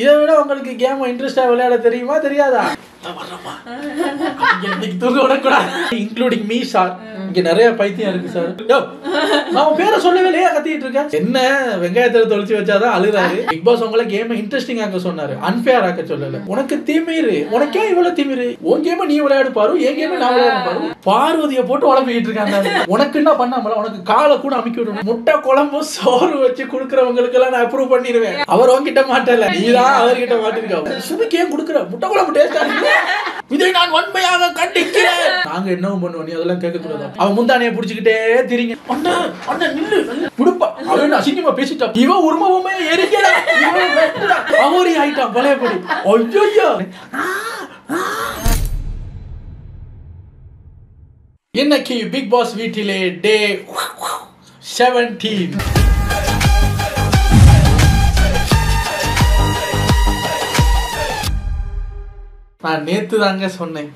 இதை விட உங்களுக்கு கேம் இன்ட்ரெஸ்டா விளையாட தெரியுமா தெரியாதா? தூங்க விடக்கூடாது. Including me sir. இங்க நிறைய பைத்தியம் இருக்கு சார். நான் பேரை சொல்லவே இல்லையா கத்திட்டு இருக்கேன். என்ன வெங்காயத்தை தொலைச்சி வச்சாதான் அழுறாரு. பிக் பாஸ் உங்களை கேம் இன்ட்ரெஸ்டிங் ஆக்க சொன்னாரு, அன்ஃபேர் ஆக்க சொல்லல. உனக்கு திமிரு, உனக்கே இவ்வளவு திமிரு? உன் கேம நீ விளையாடு பாரு, என் கேம நான் விளையாட பாரு. பார்வதியை போட்டு உழப்பிக்கிட்டு இருக்காங்க. உனக்கு என்ன பண்ணாமல, உனக்கு காலை கூட அமைக்க விடணும். முட்டை குழம்பு சோறு வச்சு குடுக்கறவங்களுக்கு எல்லாம் நான் அப்ரூவ் பண்ணிடுவேன். அவர் உன்கிட்ட மாட்டல, நீதான் அவர்கிட்ட மாட்டிருக்க. சுபிக்கு ஏன் குடுக்குற? முட்டை குழம்பு டேஸ்டா இருக்கு, இதை நான் வன்மையாக கண்டிக்கிறேன். நாங்க என்னவும் பண்ணுவோம், நீ அதெல்லாம் கேட்க கூடாது. அவன் முந்தானையை புடிச்சுக்கிட்டே திரிங்க. அண்ணா அண்ணா நில்லு புடுப்பா. அவன் அசிங்கமா பேசிட்டான். இவன் உருவமே எரிக்கடா, இவன் வெட்டடா, அவரி ஆயிட்டான் பழையபடி. ஐயோ இன்னைக்கு பிக் பாஸ் வீட்டிலே டே 17. நான் நேத்து தாங்க சொன்னேன்,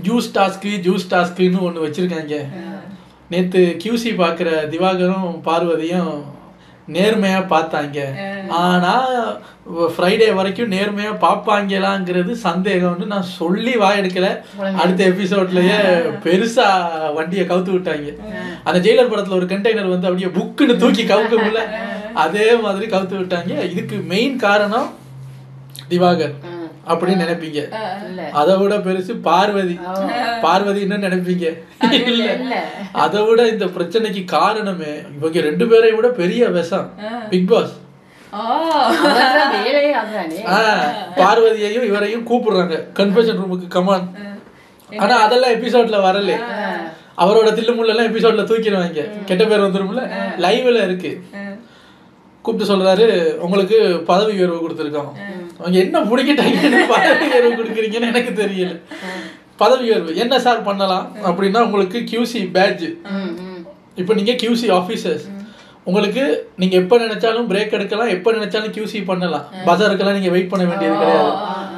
ஜூஸ் டாஸ்க்குன்னு ஒன்று வச்சிருக்காங்க. நேத்து QC பார்க்குற திவாகரும் பார்வதியும் நேர்மையா பார்த்தாங்க. ஆனா ஃப்ரைடே வரைக்கும் நேர்மையா பார்ப்பாங்களாங்கிறது சந்தேகம்னு நான் சொல்லி வாயெடுக்கல. அடுத்த எபிசோட்லயே பெருசா வண்டியை கவுத்து விட்டாங்க. அந்த ஜெயிலர் படத்துல ஒரு கண்டெய்னர் வந்து அப்படியே புக்குன்னு தூக்கி கவுக்க முடியல, அதே மாதிரி கவுத்து விட்டாங்க. இதுக்கு மெயின் காரணம் திவாகர் அப்படின்னு நினைப்பீங்க. அதை விட பெருசு பார்வதி. என்ன நினைப்பீங்க? இல்ல, அதை விட இந்த பிரச்சனைக்கு காரணமே இவங்க ரெண்டு பேரை விட பெரிய விஷம் பிக் பாஸ். பார்வதியையும் இவரையும் கூப்பிடுறாங்க கன்ஃபெஷன் ரூமுக்கு, கமான். ஆனா அதெல்லாம் எபிசோட்ல வரல. அவரோட தில்லுமுள்ள எல்லாம் எபிசோட்ல தூக்கிடுவாங்க, கெட்ட பேர் வந்துரும்ல. லைவ்ல இருக்கு. கூப்பிட்டு சொல்றாரு, உங்களுக்கு பதவி உயர்வு கொடுத்துருக்கோம். அவங்க என்ன முடிக்கிட்டாங்க, பதவி உயர்வு கொடுக்குறீங்கன்னு எனக்கு தெரியல. பதவி உயர்வு என்ன சார் பண்ணலாம் அப்படின்னா, உங்களுக்கு QC பேட்ஜ். இப்போ நீங்க QC ஆஃபீஸர்ஸ், உங்களுக்கு நீங்க எப்ப நினைச்சாலும் பிரேக் எடுக்கலாம், எப்ப நினைச்சாலும் QC பண்ணலாம். பஜாருக்கெல்லாம் நீங்க வெயிட் பண்ண வேண்டியது கிடையாது.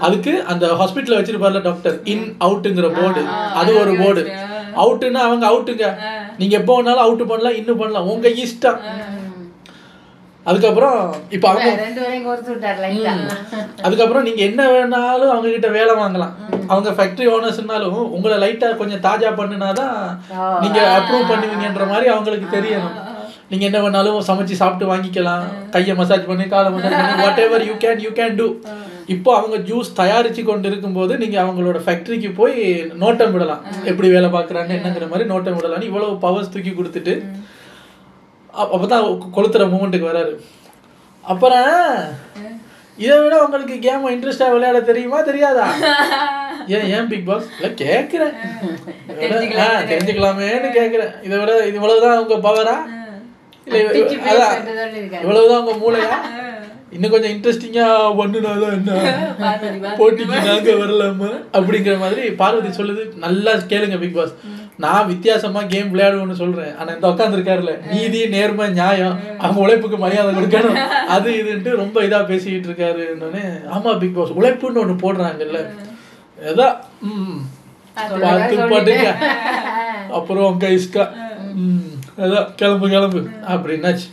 அதுக்கு அந்த ஹாஸ்பிட்டல்ல வச்சிருப்பார்ல டாக்டர், இன் அவுட்டுங்கிற போர்டு, அது ஒரு போர்டு. அவுட்டுன்னா அவங்க அவுட்டுங்க, நீங்க எப்போ வேணாலும் அவுட் பண்ணலாம், இன்னும் பண்ணலாம், உங்க இஷ்டம். அதுக்கப்புறம் இப்ப அவங்க அதுக்கப்புறம் நீங்க என்ன வேணாலும் அவங்க கிட்ட வேலை வாங்கலாம். அவங்க ஃபேக்டரி ஓனர்ஸ்னாலும் உங்களை லைட்டா கொஞ்சம் தாஜா பண்ணுனாதான் நீங்க அப்ரூவ் பண்ணுவீங்கன்ற மாதிரி அவங்களுக்கு தெரியணும். நீங்க என்ன வேணாலும் சமைச்சு சாப்பிட்டு வாங்கிக்கலாம், கையை மசாஜ் பண்ணி காலை மசாஜ் பண்ணி what ever you can do. இப்போ அவங்க ஜூஸ் தயாரிச்சு கொண்டு இருக்கும் போது நீங்க அவங்களோட ஃபேக்டரிக்கு போய் நோட்டம் விடலாம், எப்படி வேலை பார்க்குறாங்க என்னங்கிற மாதிரி நோட்டம் விடலாம். இவ்வளவு பவர்ஸ் தூக்கி கொடுத்துட்டு அப்பதான் கொளுத்துற மூமெண்ட்டுக்கு வராரு. அப்புறம் இதை விட உங்களுக்கு கேம் இன்ட்ரெஸ்டா விளையாட தெரியுமா தெரியாதா? ஏன் பிக் பாஸ் இல்ல கேக்குறேன், தெரிஞ்சுக்கலாமேன்னு கேக்குறேன். இதை விட இவ்வளவுதான் உங்க பவரா, இல்ல இவ்வளவுதான் உங்க மூளையா? இன்னும் கொஞ்சம் இன்ட்ரெஸ்டிங்கா பண்ணுனாதான் என்ன போட்டிக்கு நாங்க வரலாமா அப்படிங்கிற மாதிரி பார்வதி சொல்லுது. நல்லா கேளுங்க பிக் பாஸ், நான் வித்தியாசமா கேம் விளையாடுவேன்னு சொல்றேன். ஆனா இந்த உட்கார்ந்து இருக்காருல, நீதி நேர்மை நியாயம், அவங்க உழைப்புக்கு மரியாதை கொடுக்கணும், அது இதுன்ட்டு ரொம்ப இதா பேசிக்கிட்டு இருக்காரு. ஆமா பிக் பாஸ் உழைப்புன்னு ஒண்ணு போடுறாங்கல்ல, ஏதா பார்த்து பாட்டுங்க, அப்புறம் கைஸ்கா அதான் கிளம்பு அப்படின்னாச்சு.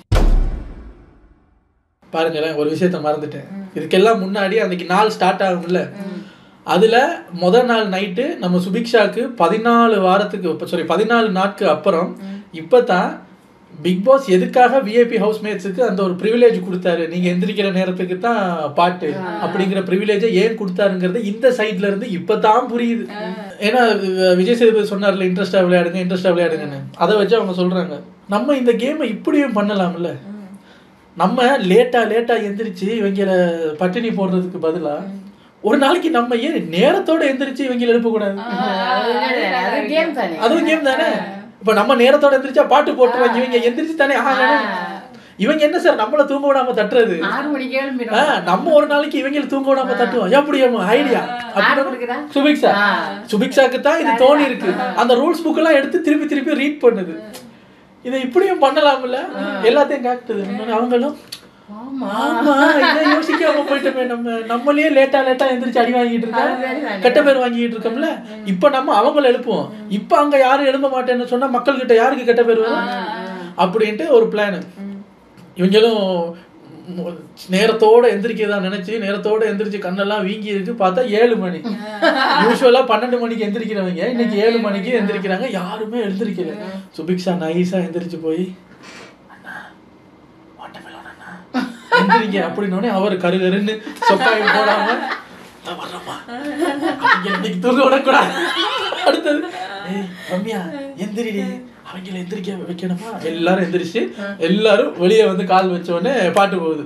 பாருங்களேன், ஒரு விஷயத்த மறந்துட்டேன். இதுக்கெல்லாம் முன்னாடி அன்னைக்கு நாள் ஸ்டார்ட் ஆகும்ல, அதுல முதல் நாள் நைட்டு நம்ம சுபிக்ஷாக்கு 14 நாட்கு அப்புறம் இப்பதான் பிக் பாஸ் எதுக்காக VIP ஹவுஸ்மேட்ஸுக்கு அந்த ஒரு ப்ரிவிலேஜ் கொடுத்தாரு. நீங்க எந்திரிக்கிற நேரத்துக்கு தான் பாட்டு அப்படிங்கிற ப்ரிவிலேஜை ஏன் கொடுத்தாருங்கிறது இந்த சைட்ல இருந்து இப்பதான் புரியுது. ஏன்னா விஜய் சேதுபதி சொன்னார்ல, இன்ட்ரெஸ்டா விளையாடுங்கன்னு. அதை வச்சு அவங்க சொல்றாங்க, நம்ம இந்த கேமை இப்படியும் பண்ணலாம்ல. நம்ம லேட்டா எந்திரிச்சு இவங்கள பட்டினி போடுறதுக்கு பதிலா ஒரு நாளைக்கு நம்ம ஏன் நேரத்தோட எந்திரிச்சு இவங்களை எழுப்பக்கூடாது? அதுவும் கேம் தானே. இப்ப நம்ம நேரத்தோட எந்திரிச்சா பாட்டு போட்டுருவாங்க, இவங்க எந்திரிச்சு தானே ஆகணும். இவங்க என்ன சார் நம்மள தூங்க விடாம தட்டுறது? நம்ம ஒரு நாளைக்கு இவங்களை தூங்க விடாம தட்டுவோம். எப்படி ஐடியா? சுபிக்ஷாக்கு தான் இது தோணி இருக்கு. அந்த ரூல்ஸ் புக் எல்லாம் எடுத்து திருப்பி ரீட் பண்ணுது. இதை இப்படியும் பண்ணலாம்ல, எல்லாத்தையும் காட்டுது. அவங்களும் யோசிக்காம போயிட்டோமே, நம்மளே லேட்டா எந்திரிச்சு அடி வாங்கிட்டு இருக்கோம், கெட்ட பேர் வாங்கிட்டு இருக்கோம்ல. இப்ப நம்ம அவங்கள எழுப்புவோம். இப்ப அங்க யாரும் எழுப்ப மாட்டேன்னு சொன்னா மக்கள் கிட்ட யாருக்கு கெட்ட பேர் வரும் அப்படின்ட்டு ஒரு பிளான். இவங்களும் நேரத்தோட எந்திரிக்கதா நினைச்சு நேரத்தோட எந்திரிச்சு கண்ணெல்லாம் வீங்கி இருக்கு. பார்த்தா 7 மணி. யூஸ்வலா 12 மணிக்கு எந்திரிக்கிறவங்க இன்னைக்கு 7 மணிக்கு எந்திரிக்கிறாங்க. யாருமே எழுந்திரிக்கல. சுபிக்ஷா நைஸா எந்திரிச்சு போய் அண்ணா வாட்டர்மெலன் அண்ணா எந்திரிங்க அப்படின்னோடனே அவர் கருகருன்னு சொக்காய் போடாம வர்றப்பா இன்னைக்கு தூங்க விடக்கூடாது. அடுத்தது ரம்யா எந்திரிடி அவங்கள எந்திரிக்க வைக்கணுமா. எல்லாரும் எந்திரிச்சு எல்லாரும் வெளியே வந்து கால் வச்ச உடனே பாட்டு போகுது.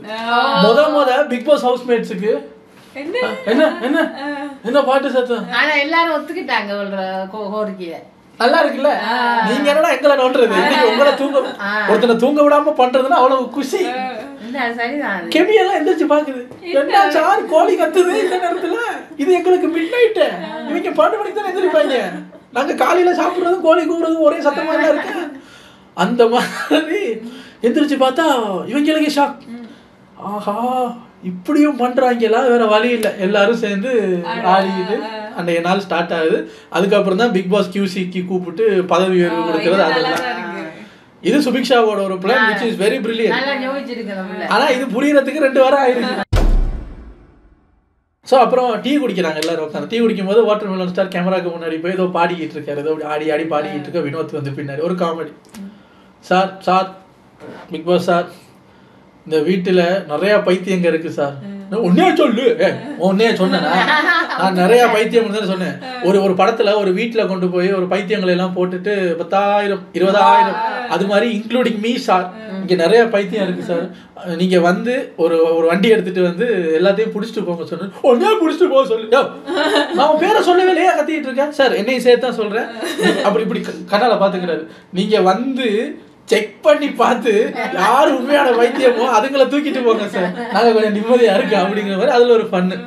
முத பிக் பாஸ் ஹவுஸ்மேட்ஸுக்கு என்ன என்ன என்ன பாட்டு சத்தம். ஆனா எல்லாரும் ஒத்துக்கிட்டாங்க கோரிக்கைய. நல்லா இருக்குல்ல. நீங்க என்னடா எங்களை நோண்டுறது இன்னைக்கு உங்களை தூங்க ஒருத்தனை தூங்க விடாம பண்றதுன்னா அவ்வளவு குஷி. கெமி எல்லாம் எந்திரிச்சு பாக்குது. என்ன சார் கோழி கத்துது இந்த நேரத்துல, இது எங்களுக்கு மிட் நைட். இவங்க 12 மணிக்கு தான் எந்திரிப்பாங்க. நாங்க காலையில சாப்பிடுறதும் கோழி கூவுறதும் ஒரே சத்தமா தான் இருக்கு. அந்த மாதிரி எந்திரிச்சு பார்த்தா இவங்களுக்கு ஷாக். ஆஹா இப்படியும் பண்றாங்களா, வேற வழி இல்லை. எல்லாரும் சேர்ந்து ஆடிக்கிட்டு அன்றைய நாள் ஸ்டார்ட் ஆகுது. அதுக்கப்புறம் தான் பிக் பாஸ் QCக்கு கூப்பிட்டு பதவி உயர்வு கொடுக்கறது. அதெல்லாம் இது சுபிக்ஷாவோட ஒரு plan which is very brilliant. ஆனா இது புரியறதுக்கு 2 வாரம் ஆயிருக்கு. ஸோ அப்புறம் டீ குடிக்கிறாங்க எல்லாரும் உட்காந்து. டீ குடிக்கும் போது வாட்டர்மெலன் ஸ்டார் கேமராக்கு முன்னாடி போய் ஏதோ பாடிக்கிட்டு இருக்காரு. ஏதோ ஆடி ஆடி பாடிக்கிட்டு இருக்க. வினோத் வந்து பின்னாடி ஒரு comedy. Sir Bigg Boss sir இந்த வீட்டில் நிறையா பைத்தியங்க இருக்கு சார். உன்னே சொல்லு. உன்னே சொன்னேன்னா நான் நிறையா பைத்தியம் சொன்னேன். ஒரு படத்துல ஒரு வீட்டில் கொண்டு போய் ஒரு பைத்தியங்களை எல்லாம் போட்டுட்டு 10,000 20,000 அது மாதிரி இன்க்ளூடிங் மீ சார் இங்கே நிறைய பைத்தியம் இருக்கு சார். நீங்க வந்து ஒரு வண்டி எடுத்துட்டு வந்து எல்லாத்தையும் பிடிச்சிட்டு போங்க சொன்னேன். ஒன்னே பிடிச்சிட்டு போக சொல்லு. நான் பேரை சொல்லவே இல்லையா கத்திட்டு இருக்கேன் சார். என்னையும் சேர்த்து தான் சொல்றேன். அப்படி இப்படி கண்ணால பாத்துக்கிறாரு. நீங்க வந்து செக் பண்ணி பார்த்து யாரு உண்மையான வைத்தியமோ அதுங்களை தூக்கிட்டு போங்க சார், நாங்க கொஞ்சம் நிம்மதியா இருக்கு அப்படிங்கிற மாதிரி அதுல ஒரு ஃபன்னு.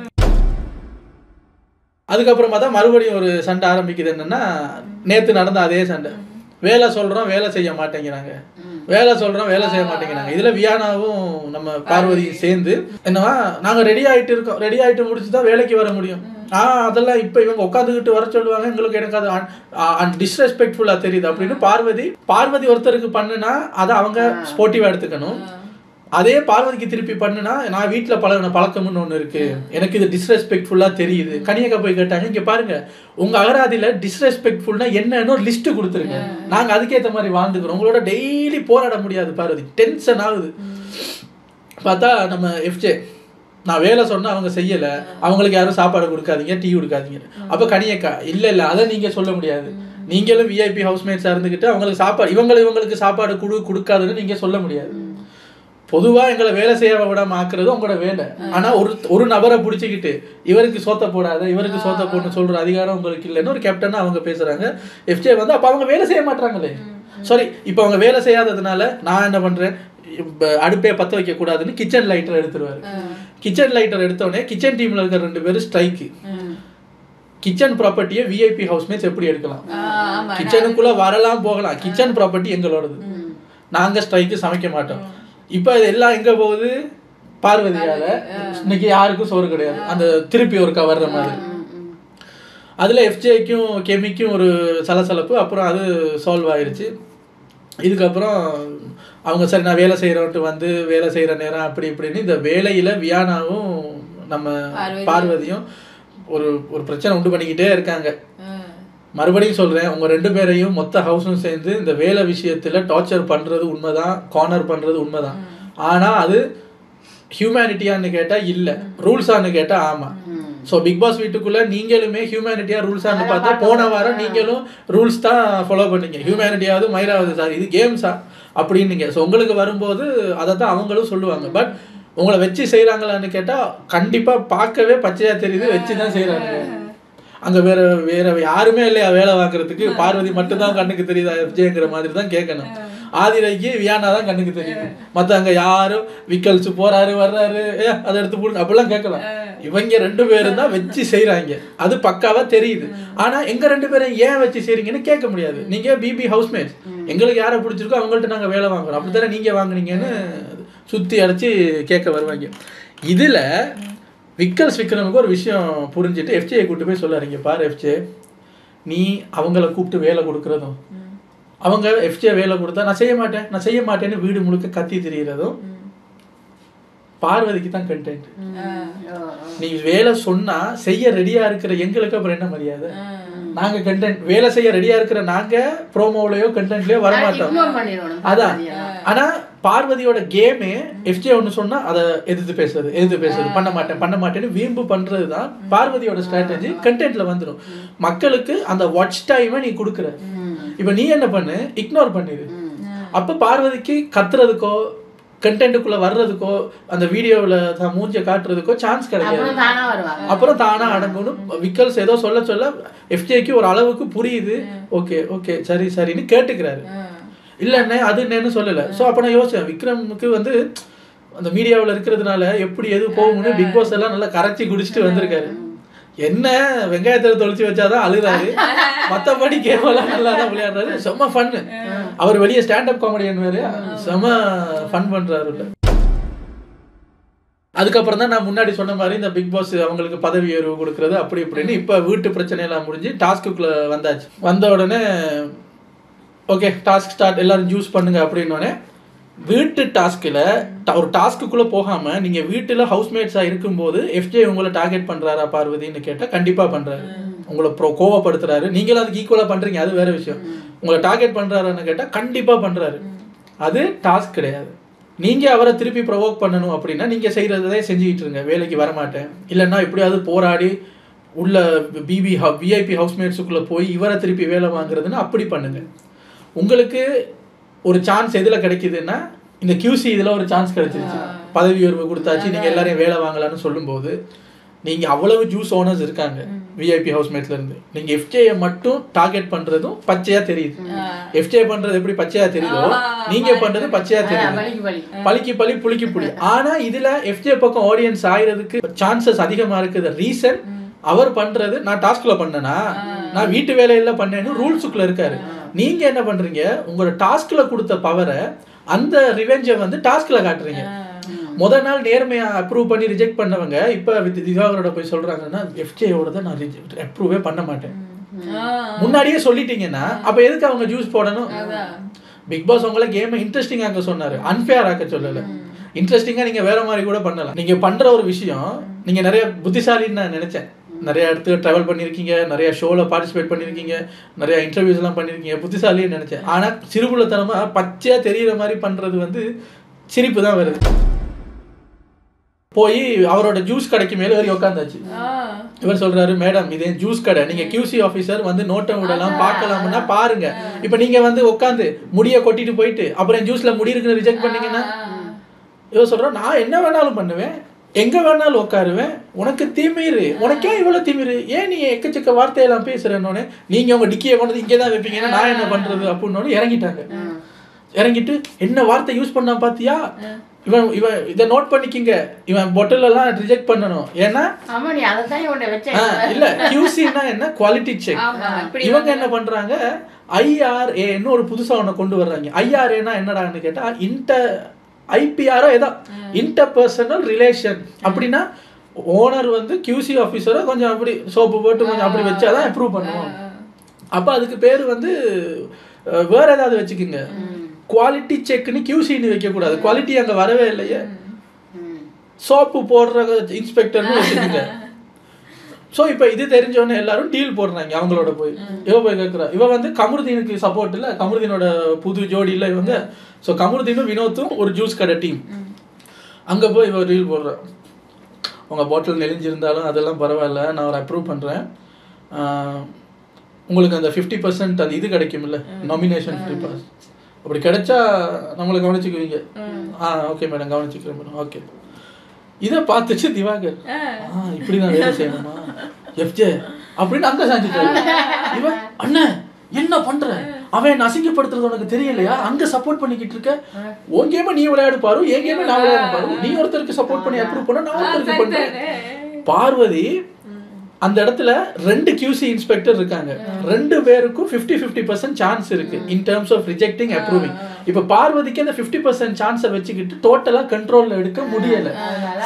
அதுக்கப்புறமா தான் மறுபடியும் ஒரு சண்டை ஆரம்பிக்குது. என்னன்னா நேத்து நடந்த அதே சண்டை. வேலை சொல்றோம் வேலை செய்ய மாட்டேங்கிறாங்க, வேலை சொல்றோம் வேலை செய்ய மாட்டேங்கிறாங்க. இதுல வியானாவும் நம்ம பார்வதியும் சேர்ந்து என்னவா நாங்க ரெடி ஆயிட்டு இருக்கோம், ரெடி ஆயிட்டு முடிச்சுதான் வேலைக்கு வர முடியும். அதெல்லாம் இப்ப இவங்க உட்காந்துக்கிட்டு வர சொல்லுவாங்க, எங்களுக்கு எனக்கு அது டிஸ்ரெஸ்பெக்ட்ஃபுல்லா தெரியுது அப்படின்னு பார்வதி ஒருத்தருக்கு பண்ணுனா அதை அவங்க ஸ்போர்ட்டிவா எடுத்துக்கணும். அதே பார்வதிக்கு திருப்பி பண்ணுனா நான் வீட்டில் பழகின பழக்கம்னு ஒன்று இருக்கு, எனக்கு இது டிஸ்ரெஸ்பெக்ட்ஃபுல்லாக தெரியுது. கனியக்கா போய் கேட்டாங்க, இங்கே பாருங்க உங்க அகராதியில் டிஸ்ரெஸ்பெக்ட்ஃபுல்னா என்னன்னு ஒரு லிஸ்ட்டு கொடுத்துருங்க, நாங்கள் அதுக்கேற்ற மாதிரி வாழ்ந்துக்கிறோம். உங்களோட டெய்லி போராட முடியாது. பார்வதி டென்ஷன் ஆகுது. பார்த்தா நம்ம FJ நான் வேலை சொன்னா அவங்க செய்யல, அவங்களுக்கு யாரும் சாப்பாடு கொடுக்காதீங்க டீ கொடுக்காதீங்க. அப்போ கனியக்கா இல்லை அதை நீங்க சொல்ல முடியாது, நீங்களும் VIP ஹவுஸ்மேட்ஸாக இருந்துக்கிட்டு அவங்களுக்கு சாப்பாடு இவங்களுக்கு சாப்பாடு கொடுக்காதுன்னு நீங்க சொல்ல முடியாது. பொதுவா எங்களை வேலை செய்ய விடாம ஆக்குறது உங்களோட வேலை. ஆனா ஒரு நபரை பிடிச்சிக்கிட்டு இவருக்கு சோத்த போடாத இவருக்கு சோத்த போடணும்னு சொல்ற அதிகாரம் உங்களுக்கு இல்லைன்னு ஒரு கேப்டனா அவங்க பேசுறாங்க. FJ வந்து அப்ப அவங்க வேலை செய்ய மாட்டாங்களே, சாரி இப்ப அவங்க வேலை செய்யாததுனால நான் என்ன பண்றேன், அடுப்பே பத்த வைக்க கூடாதுன்னு கிச்சன் லைட்டர் எடுத்துருவாரு. கிச்சன் லைட்டர் எடுத்தோடனே கிச்சன் டீம்ல இருக்கிற 2 பேரும் ஸ்ட்ரைக்கு. கிச்சன் ப்ராப்பர்ட்டியை VIP ஹவுஸ்மேட்ஸ் எப்படி எடுக்கலாம், கிச்சனுக்குள்ள வரலாம் போகலாம், கிச்சன் ப்ராப்பர்ட்டி எங்களோடது, நாங்க ஸ்ட்ரைக்கு சமைக்க மாட்டோம். இப்ப இதெல்லாம் எங்க போகுது, பார்வதியால இன்னைக்கு யாருக்கும் சோறு கிடையாது, அந்த திருப்பி ஒருக்கா வர்ற மாதிரி. அதுல FJக்கும் கெமிக்கும் ஒரு சலசலப்பு, அப்புறம் அது சால்வ் ஆயிருச்சு. இதுக்கப்புறம் அவங்க சரி நான் வேலை செய்யறோன்ட்டு வந்து வேலை செய்யற நேரம் அப்படி இப்படின்னு இந்த வேலையில வியானாவும் நம்ம பார்வதியும் ஒரு பிரச்சனை உண்டு பண்ணிக்கிட்டே இருக்காங்க. மறுபடியும் சொல்றேன், உங்க 2 பேரையும் மொத்த ஹவுஸும் சேர்ந்து இந்த வேலை விஷயத்துல டார்ச்சர் பண்றது உண்மைதான், கார்னர் பண்றது உண்மைதான். ஆனா அது ஹியூமனிட்டியான்னு கேட்டா இல்ல, ரூல்ஸான்னு கேட்டா ஆமா. ஸோ பிக் பாஸ் வீட்டுக்குள்ள நீங்களுமே ஹியூமனிட்டியா ரூல்ஸான்னு பார்த்தா போன வாரம் நீங்களும் ரூல்ஸ் தான் ஃபாலோ பண்ணீங்க. ஹியூமனிட்டியாவது மயிராவது சார் இது கேம்ஸா அப்படின்னீங்க. ஸோ உங்களுக்கு வரும்போது அதை தான் அவங்களும் சொல்லுவாங்க. பட் உங்களை வச்சு செய்யறாங்களான்னு கேட்டா கண்டிப்பா பார்க்கவே பச்சையா தெரியுது, வச்சுதான் செய்யறாங்க. அங்க வேற யாருமே இல்லையா வேலை வாங்குறதுக்கு, பார்வதி மட்டும்தான் கண்ணுக்கு தெரியுதா FJங்கிற மாதிரி தான் கேட்கணும். ஆதிரைக்கு வியானா தான் கண்ணுக்கு தெரியுது, மத்த அங்க யாரும் விக்கல்ஸ் போறாரு வர்றாரு அதை எடுத்து போடுங்க அப்படிலாம் கேட்கலாம். இவங்க 2 பேரும் தான் வச்சு செய்யறாங்க, அது பக்காவா தெரியுது. ஆனா எங்க 2 பேரும் ஏன் வச்சு செய்றீங்கன்னு கேட்க முடியாது. நீங்க BB ஹவுஸ்மேட்ஸ், எங்களுக்கு யாரை பிடிச்சிருக்கோ அவங்கள்ட்ட நாங்க வேலை வாங்குறோம், அப்படித்தானே நீங்க வாங்குனீங்கன்னு சுத்தி அடைச்சு கேட்க வருவாங்க. இதுல விக்ரமுக்கு ஒரு விஷயம் புரிஞ்சுட்டு FJயை கூப்பிட்டு போய் சொல்லாருங்க, பாரு FJ நீ அவங்கள கூப்பிட்டு வேலை கொடுக்கறதும் அவங்க FJ வேலை கொடுத்தா நான் செய்ய மாட்டேன்னு வீடு முழுக்க கத்தி திரிகிறதும் பார்வதிக்கு தான் கண்டென்ட். நீ வேலை சொன்னா செய்ய ரெடியா இருக்கிற எங்களுக்கு அப்புறம் என்ன மரியாதை? நாங்க கண்டென்ட் வேலை செய்ய ரெடியா இருக்கிற நாங்க ப்ரோமோலயோ கண்டென்ட்லயோ வரமாட்டோம். அதான். ஆனா பார்வதியோட கேமே எஃப்ஜே ஒன்று சொன்னா அதை எதிர்த்து பேசுறது பண்ண மாட்டேன்னு வீம்பு பண்றதுதான் பார்வதியோட ஸ்ட்ராட்டஜி. கண்டென்ட்ல வந்துடும். மக்களுக்கு அந்த வாட்ச் டைமை நீ கொடுக்குற. இப்ப நீ என்ன பண்ணு, இக்னோர் பண்ணிடு. அப்ப பார்வதிக்கு கத்துறதுக்கோ கண்டென்ட்டுக்குள்ள வர்றதுக்கோ அந்த வீடியோவில் மூஞ்ச காட்டுறதுக்கோ சான்ஸ் கிடையாது. அப்புறம் தானா அடங்கணும். விக்கல்ஸ் ஏதோ சொல்ல எஃப்ஜேக்கு ஒரு அளவுக்கு புரியுது. ஓகே ஓகே சரி சரின்னு கேட்டுக்கிறாரு. இல்லைண்ணே அது என்னன்னு சொல்லலை. ஸோ அப்போ நான் யோசிச்சேன், விக்ரமுக்கு வந்து அந்த மீடியாவில் இருக்கிறதுனால எப்படி எது போகும்னு பிக் பாஸ் எல்லாம் நல்லா கரைச்சி குடிச்சிட்டு வந்திருக்காரு. என்ன வெங்காயத்தை தொலைச்சி வச்சாதான் அழுகிறாரு, மற்றபடி கேமெல்லாம் நல்லா தான் விளையாடுறாரு. செம்ம ஃபன்னு. அவர் வெளியே ஸ்டாண்டப் காமெடியன் வேறு, செம்ம ஃபன் பண்ணுறாரு. அதுக்கப்புறம் தான் நான் முன்னாடி சொன்ன மாதிரி இந்த பிக் பாஸ் அவங்களுக்கு பதவி உயர்வு கொடுக்குறது அப்படி இப்படின்னு. இப்போ வீட்டு பிரச்சனையெல்லாம் முடிஞ்சு டாஸ்க்குள்ளே வந்தாச்சு. வந்த உடனே ஓகே டாஸ்க் ஸ்டார்ட், எல்லாரும் ஜூஸ் பண்ணுங்க அப்படின்னோடனே வீட்டு டாஸ்கில் ஒரு டாஸ்க்குள்ளே போகாமல் நீங்கள் வீட்டில் ஹவுஸ்மேட்ஸாக இருக்கும்போது எஃப்ஜே உங்களை டார்கெட் பண்ணுறாரா பார்வதின்னு கேட்டால் கண்டிப்பாக பண்ணுறாரு. உங்களை கோவப்படுத்துறாரு. நீங்களும் அதுக்கு ஈக்குவலாக பண்ணுறீங்க, அது வேறு விஷயம். உங்களை டார்கெட் பண்ணுறாருன்னு கேட்டால் கண்டிப்பாக பண்ணுறாரு. அது டாஸ்க் கிடையாது. நீங்கள் அவரை திருப்பி ப்ரொவோக் பண்ணணும் அப்படின்னா நீங்கள் செய்கிறதே செஞ்சுக்கிட்டு இருங்க. வேலைக்கு வரமாட்டேன் இல்லைன்னா எப்படியாவது போராடி உள்ள விஐபி ஹவுஸ்மேட்ஸுக்குள்ளே போய் இவரை திருப்பி வேலை வாங்குறதுன்னு அப்படி பண்ணுங்க. உங்களுக்கு ஒரு சான்ஸ் எதில் கிடைக்குதுன்னா இந்த QC இதில் ஒரு சான்ஸ் கிடைச்சிருச்சு, பதவி உயர்வு கொடுத்தாச்சு, நீங்கள் எல்லாரையும் வேலை வாங்கலான்னு சொல்லும்போது நீங்கள் அவ்வளவு ஜூஸ் ஓனர்ஸ் இருக்காங்க விஐபி ஹவுஸ்மேட்ஸ்லேருந்து. நீங்கள் எஃப்ஜேயை மட்டும் டார்கெட் பண்ணுறதும் பச்சையாக தெரியுது. எஃப்ஜே பண்ணுறது எப்படி பச்சையாக தெரியுதோ நீங்கள் பண்ணுறது பச்சையாக தெரியுது. பழிக்கு பழி புளிக்கு புளி. ஆனால் இதில் எஃப்ஜே பக்கம் ஆடியன்ஸ் ஆகிறதுக்கு சான்சஸ் அதிகமாக இருக்குது. ரீசன் அவர் பண்ணுறது, நான் டாஸ்க்ல பண்ணேன்னா நான் வீட்டு வேலையில பண்ணேன்னு ரூல்ஸுக்குள்ள இருக்காரு. நீங்க என்ன பண்றீங்க, உங்களோட டாஸ்க்ல கொடுத்த பவரை அந்த ரிவெஞ்சை வந்து டாஸ்க்ல காட்டுறீங்க. முதல் நாள் நேர்மையா அப்ரூவ் பண்ணி ரிஜெக்ட் பண்ணவங்க இப்ப திவாகரோட போய் சொல்றாங்கன்னா எஃப்ஜேயோட தான் நான் அப்ரூவே பண்ண மாட்டேன். முன்னாடியே சொல்லிட்டீங்கன்னா அப்ப எதுக்கு அவங்க ஜூஸ் போடணும்? பிக் பாஸ் உங்களை கேமை இன்ட்ரெஸ்டிங் ஆக்க சொன்னாரு, அன்ஃபேர் ஆக்க சொல்லல. இன்ட்ரெஸ்டிங்கா நீங்க வேற மாதிரி கூட பண்ணலாம். நீங்க பண்ற ஒரு விஷயம் நீங்க நிறைய புத்திசாலின்னு நான் நினைச்சேன். நிறைய இடத்துல ட்ராவல் பண்ணியிருக்கீங்க, நிறைய ஷோவில் பார்ட்டிசிபேட் பண்ணியிருக்கீங்க, நிறைய இன்டர்வியூஸ்லாம் பண்ணியிருக்கீங்க, புத்திசாலின்னு நினச்சேன். ஆனால் சிறுபுள்ளத்தனமாக பச்சையாக தெரிகிற மாதிரி பண்ணுறது வந்து சிரிப்பு தான் வருது. போய் அவரோட ஜூஸ் கடைக்கு மேலே வரைக்கும் உட்காந்தாச்சு. இவர் சொல்கிறாரு, மேடம் இதே ஜூஸ் கடை, நீங்கள் QC ஆஃபீஸர் வந்து நோட்டம் விடலாம் பார்க்கலாம்னா பாருங்க. இப்போ நீங்கள் வந்து உட்காந்து முடியை கொட்டிட்டு போயிட்டு அப்புறம் ஜூஸில் முடி இருக்குன்னு ரிஜெக்ட் பண்ணீங்கன்னா இவர் சொல்கிறோம், நான் என்ன வேணாலும் பண்ணுவேன், எங்க வேணாலும் உட்காருவேன், உனக்கு திமிரு, உனக்கே இவ்வளவு திமிரு, ஏன் நீ எக்கச்சக்க வார்த்தையெல்லாம் பேசுறேன்னு நீங்க உங்க டிக்கியை கொண்டு இங்கே தான் வைப்பீங்கன்னா நான் என்ன பண்றது அப்படின்னு இறங்கிட்டாங்க. இறங்கிட்டு என்ன வார்த்தை யூஸ் பண்ணா பாத்தியா, இவன் இதை நோட் பண்ணிக்கிங்க, இவன் பொட்டில் எல்லாம் ரிஜெக்ட் பண்ணணும். ஏன்னா இல்ல QCன்னா என்ன, குவாலிட்டி செக். இவங்க என்ன பண்றாங்க, IRAன்னு ஒரு புதுசா ஒண்ணு கொண்டு வர்றாங்க. IRAனா என்னடான்னு கேட்டா IPR ஏதோ இன்டர்பர்சனல் ரிலேஷன். அப்படின்னா ஓனர் வந்து QC ஆஃபீஸரை கொஞ்சம் அப்படி சோப்பு போட்டு கொஞ்சம் அப்படி வச்சாதான் அப்ரூவ் பண்ணுவோம். அப்போ அதுக்கு பேர் வந்து வேற ஏதாவது வச்சுக்கோங்க. குவாலிட்டி செக்னு QCன்னு வைக்கக்கூடாது, குவாலிட்டி அங்கே வரவே இல்லையே. சோப்பு போடுற இன்ஸ்பெக்டர்னு வச்சுக்கோங்க. ஸோ இப்போ இது தெரிஞ்சவொன்னே எல்லாரும் டீல் போடுறாங்க அவங்களோட. போய் போய் கேட்குறா, இவன் வந்து கமருதீனுக்கு சப்போர்ட் இல்லை, கமருதீனோட புது ஜோடி இல்லை இவங்க. ஸோ கமருதீனும் வினோத்தும் ஒரு ஜூஸ் கடை டீம். அங்கே போய் இவன் ரீல் போடுறான், உங்கள் பாட்டில் நெளிஞ்சிருந்தாலும் அதெல்லாம் பரவாயில்ல, நான் ஒரு அப்ரூவ் பண்ணுறேன், உங்களுக்கு அந்த 50% அது இது கிடைக்கும்ல, நாமினேஷன் 50%. அப்படி கிடைச்சா நம்மளை கவனிச்சுக்குவீங்க. ஓகே மேடம் கவனிச்சுக்கிறேன் மேடம், ஓகே. இதை பார்த்துச்சு திவாகர், இப்படிதான் வேலை செய்யணுமா எஃப்ஜே அப்படின்னு அங்க சாஞ்சிட்டாரு. இவன் அண்ணன் என்ன பண்ற, அவன் அசிங்கப்படுத்துறது உனக்கு தெரியலையா, அங்க சப்போர்ட் பண்ணிக்கிட்டு இருக்க, உன் கேம நீ விளையாடு பாரு, என் கேம நான் விளையாட பாரு, நீ ஒருத்தருக்கு சப்போர்ட் பண்ணி அப்ரூவ் பண்ண, நான் ஒருத்தருக்கு பண்றேன். பார்வதி அந்த இடத்துல 2 QC இன்ஸ்பெக்டர் இருக்காங்க, 2 பேருக்கும் 50-50% சான்ஸ் இருக்கு in terms of rejecting approving. இப்ப பார்வதிக்கு அந்த 50% சான்ஸை வச்சுக்கிட்டு டோட்டலா கண்ட்ரோல்ல எடுக்க முடியல.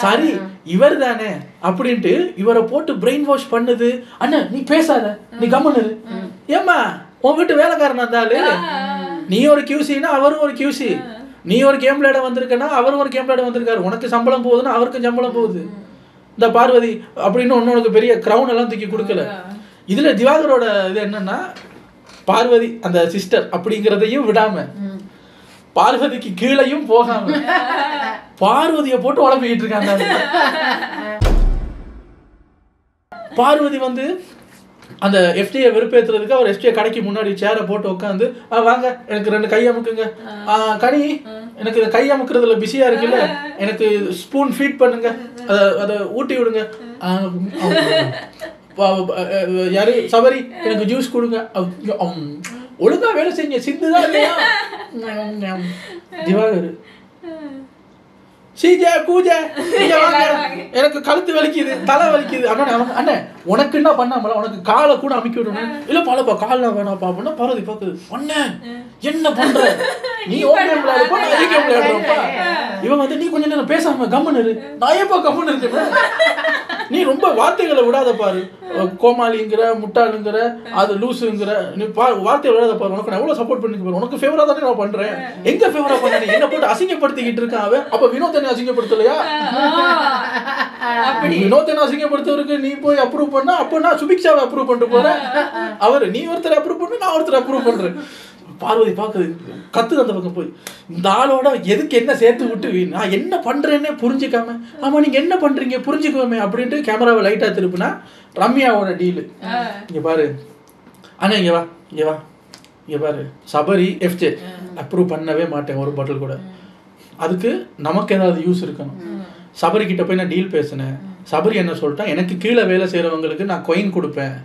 சரி இவர் தானே அப்படின்ட்டு இவரை போட்டு பிரெயின் வாஷ் பண்ணுது. அண்ணன் நீ பேசாத, நீ கம்முன்னு, ஏமா உன் வீட்டு வேலைக்காரனா இருந்தாலும் நீ ஒரு QCனா அவரும் ஒரு QC, நீ ஒரு கேம் விளையாட வந்திருக்கனா அவரும் ஒரு கேம் விளையாட வந்திருக்காரு. உனக்கு சம்பளம் போகுதுன்னா அவருக்கும் சம்பளம் போகுது. இந்த பார்வதி அப்படின்னு ஒன்னொருக்கு பெரிய கிரவுன் எல்லாம் தூக்கி கொடுக்கல. இதுல திவாகரோட இது என்னன்னா பார்வதி அந்த சிஸ்டர் அப்படிங்கிறதையும் விடாம பார்வதிக்கு கீழையும் போகாம பார்வதியை போட்டு உழப்பிக்கிட்டு இருக்காங்க. பார்வதி வந்து அந்த எஃப்டியை வெறுப்பேற்றுறதுக்கு அவர் எஃப்டியை கடைக்கு முன்னாடி சேரை போட்டு உட்காந்து வாங்க எனக்கு 2 கை அமுக்குங்க, கனி எனக்கு கை அமுக்குறதுல பிஸியா இருக்குல்ல, எனக்கு ஸ்பூன் ஃபீட் பண்ணுங்க, அதை ஊட்டி விடுங்க, யாரு சபரி எனக்கு ஜூஸ் கொடுங்க, ஒழுங்கா வேலை செய்யுங்க, சிந்துதான் இல்லையா திவாகர் சீஜா கூஜா எனக்கு கழுத்து வலிக்குது, தலை வலிக்குது. அண்ணே உனக்கு என்ன பண்ணாமல உனக்கு காலை கூட அமுக்கி விடணும். இல்ல பாலப்பா காலில் வேணாப்பா அப்படின்னா பார்வதி பாக்குது. அண்ணே என்ன பண்ற நீ விளையாடுப்பா நான் கேம் விளையாடுறப்பா. இவன் வந்து நீ கொஞ்சம் நேரம் பேசாம கம்மன் இரு, நான் ஏப்பா கம்மன் இருக்கேன், நீ ரொம்ப வார்த்தைகளை விடாத பாரு, கோமாளிங்கிற முட்டாளுங்கிற அது லூசுங்கிற நீ வார்த்தையை விடாத பாரு, உனக்கு நான் எவ்வளவு சப்போர்ட் பண்ணிக்க பாரு, உனக்கு ஃபேவரா தானே நான் பண்றேன், எங்க ஃபேவரா பண்ண என்ன போட்டு அசிங்கப்படுத்திக்கிட்டு இருக்கான் அவன். அப்ப வினோத் என்ன அசிங்கப்படுத்தலையா? வினோத் என்ன அசிங்கப்படுத்தவருக்கு நீ போய் அப்ரூவ் பண்ணா அப்ப நான் சுபிக்ஷாவை அப்ரூவ் பண்ணிட்டு போறேன், அவரு நீ ஒருத்தர் அப்ரூவ் பண்ணு நான் ஒருத்தர் அப்ரூவ் பண்றேன். பார்வதி பாக்குது கத்துது அந்த பக்கம் போய், இந்த ஆளோட எதுக்கு என்ன சேர்த்து விட்டு நான் என்ன பண்றேன்னே புரிஞ்சுக்காம, ஆமா நீங்க என்ன பண்றீங்க புரிஞ்சுக்குவோமே அப்படின்ட்டு கேமராவை லைட்டா திருப்புனா ரம்யாவோட டீலு. இங்க பாரு அண்ணா, இங்க வா இங்க வா இங்க பாரு, சபரி எஃப்ஜே அப்ரூவ் பண்ணவே மாட்டேன் ஒரு பாட்டில் கூட, அதுக்கு நமக்கு ஏதாவது யூஸ் இருக்கணும். சபரி கிட்ட போய் நான் டீல் பேசினேன், சபரி என்ன சொல்லிட்டா எனக்கு கீழே வேலை செய்யறவங்களுக்கு நான் கொயின் கொடுப்பேன்,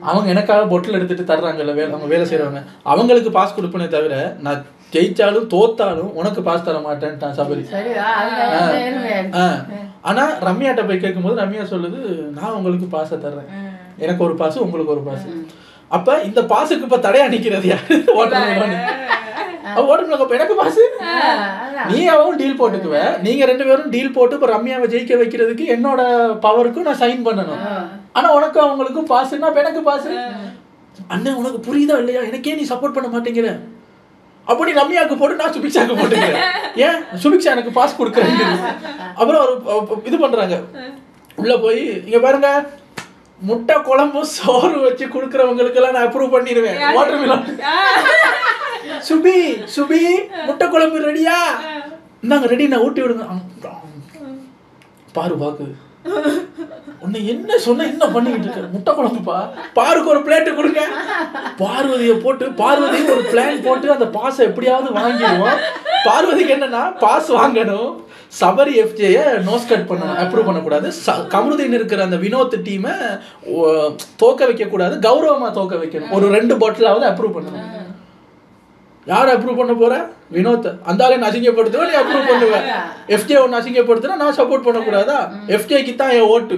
அவங்க எனக்காக பொட்டில் எடுத்துட்டு தர்றாங்கல்ல அவங்க வேலை செய்யறவங்க அவங்களுக்கு பாஸ் கொடுப்பேனே தவிர நான் ஜெயிச்சாலும் தோத்தாலும் உனக்கு பாஸ் தர மாட்டேன்ட்டான் சபரி. ஆனா ரம்யாட்ட போய் கேட்கும்போது ரம்யா சொல்லுது நான் உங்களுக்கு பாஸை தர்றேன், எனக்கு ஒரு பாஸ் உங்களுக்கு ஒரு பாஸ். அப்ப இந்த பாஸுக்கு இப்ப தடையா நிக்கிறது யாரு? எனக்கு பாஸ் நீ அவன் டீல் போட்டுக்குவ, நீங்க 2 பேரும் டீல் போட்டு இப்ப ரம்யாவை ஜெயிக்க வைக்கிறதுக்கு என்னோட பவருக்கும் நான் சைன் பண்ணணும், ஆனா உனக்கு அவங்களுக்கும் பாஸ்னா எனக்கு பாஸ். அண்ணன் உனக்கு புரியுதா இல்லையா, எனக்கே நீ சப்போர்ட் பண்ண மாட்டேங்கிற, அப்படி ரம்யாவுக்கு போட்டு நான் சுபிக்ஷாவுக்கு போட்டுக்கிறேன், ஏன் சுபிக்ஷா எனக்கு பாஸ் கொடுக்குறேன். அப்புறம் ஒரு இது பண்றாங்க, உள்ள போய் இங்க பாருங்க முட்டை குழம்பு சோறு வச்சு குடுக்கறவங்களுக்கு எல்லாம் நான் அப்ரூவ் பண்ணிடுவேன், வாட்டர் மிலன் சுபி சுபி முட்டை குழம்பு ரெடியா, இந்தாங்க ரெடி நான் ஊட்டி விடுங்க. பாரு பாக்கு உன்னை என்ன சொன்ன என்ன பண்ணிக்கிட்டு இருக்க, முட்டை குழம்புப்பா, பாருக்கு ஒரு பிளேட்டு கொடுங்க. பார்வதியை போட்டு பார்வதி ஒரு பிளான் போட்டு அந்த பாஸை எப்படியாவது வாங்கிடுவோம். பார்வதிக்கு என்னன்னா பாஸ் வாங்கணும், சபரி எஃப்ஜேயை நோஸ் கட் பண்ணணும், அப்ரூவ் பண்ணக்கூடாது, கமருதீன் இருக்கிற அந்த வினோத் டீமை தோக்க வைக்க கூடாது, கௌரவமா தோக்க வைக்கணும், ஒரு 2 பாட்டிலாவது அப்ரூவ் பண்ணணும். யார் அப்ரூவ் பண்ண போற? வினோத். அந்த ஆளை நான் அசிங்கப்படுத்துவேன், நீ அப்ரூவ் பண்ணுவேன். எஃப்ஜே ஒன்னு அசிங்கப்படுத்துனா நான் சப்போர்ட் பண்ணக்கூடாதா? எஃப்ஜேக்கு தான் என் ஓட்டு,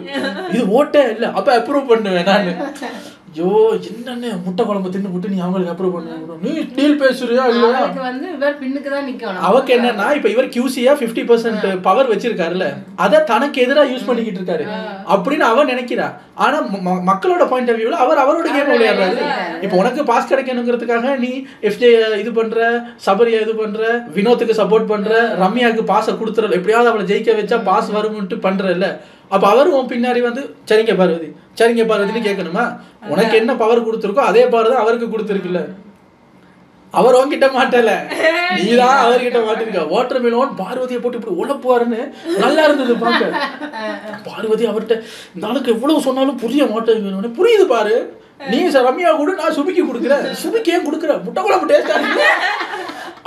இது ஓட்டே இல்லை, அப்ப அப்ரூவ் பண்ணுவேன் நான். ஐயோ என்னன்னு முட்டை குழம்பு தின்னு போட்டு நீ அவங்களுக்கு அப்ரூவ் பண்ண, நீ டீல் பேசுறியா இல்லையா? அவருக்கு என்னன்னா இப்ப இவர் QC-யா 50% பவர் வச்சிருக்காருல்ல, அதை தனக்கு எதிரா யூஸ் பண்ணிக்கிட்டு இருக்காரு அப்படின்னு அவன் நினைக்கிறா. ஆனா மக்களோட பாயிண்ட் ஆஃப் வியூல அவர் அவரோட கேம் விளையாடுறாரு. இப்ப உனக்கு பாஸ் கிடைக்கணுங்கிறதுக்காக நீ எஃப்ஜே இது பண்ற, சபரியா இது பண்ற, வினோத்துக்கு சப்போர்ட் பண்ற, ரம்யாவுக்கு பாஸை கொடுத்துற, எப்படியாவது அவளை ஜெயிக்க வச்சா பாஸ் வரும்னு பண்றல்ல. அப்ப அவரும் உன் பின்னாடி வந்து சரிங்க பார்வதி சரிங்க பார்வதினு கேட்கணுமா? உனக்கு என்ன பவர் கொடுத்துருக்கோ அதே பவர் தான் அவருக்கு கொடுத்துருக்குல்ல. அவர் உன்கிட்ட மாட்டல, நீதான் அவர்கிட்ட மாட்டிருக்க. வாட்டர் மிலன் பார்வதியை போட்டு இப்படி உழப்புவாருன்னு நல்லா இருந்தது பார்க்க. பார்வதி அவர்கிட்ட இந்த ஆளுக்கு எவ்வளவு சொன்னாலும் புரிய மாட்டேங்குது, புரியுது பாரு, நீ ரம்யா கூட நான் சுபிக்கு கொடுக்குறேன், சுபிக்கு ஏன் கொடுக்குற, முட்டை குழம்பு டேஸ்டா இருக்கு.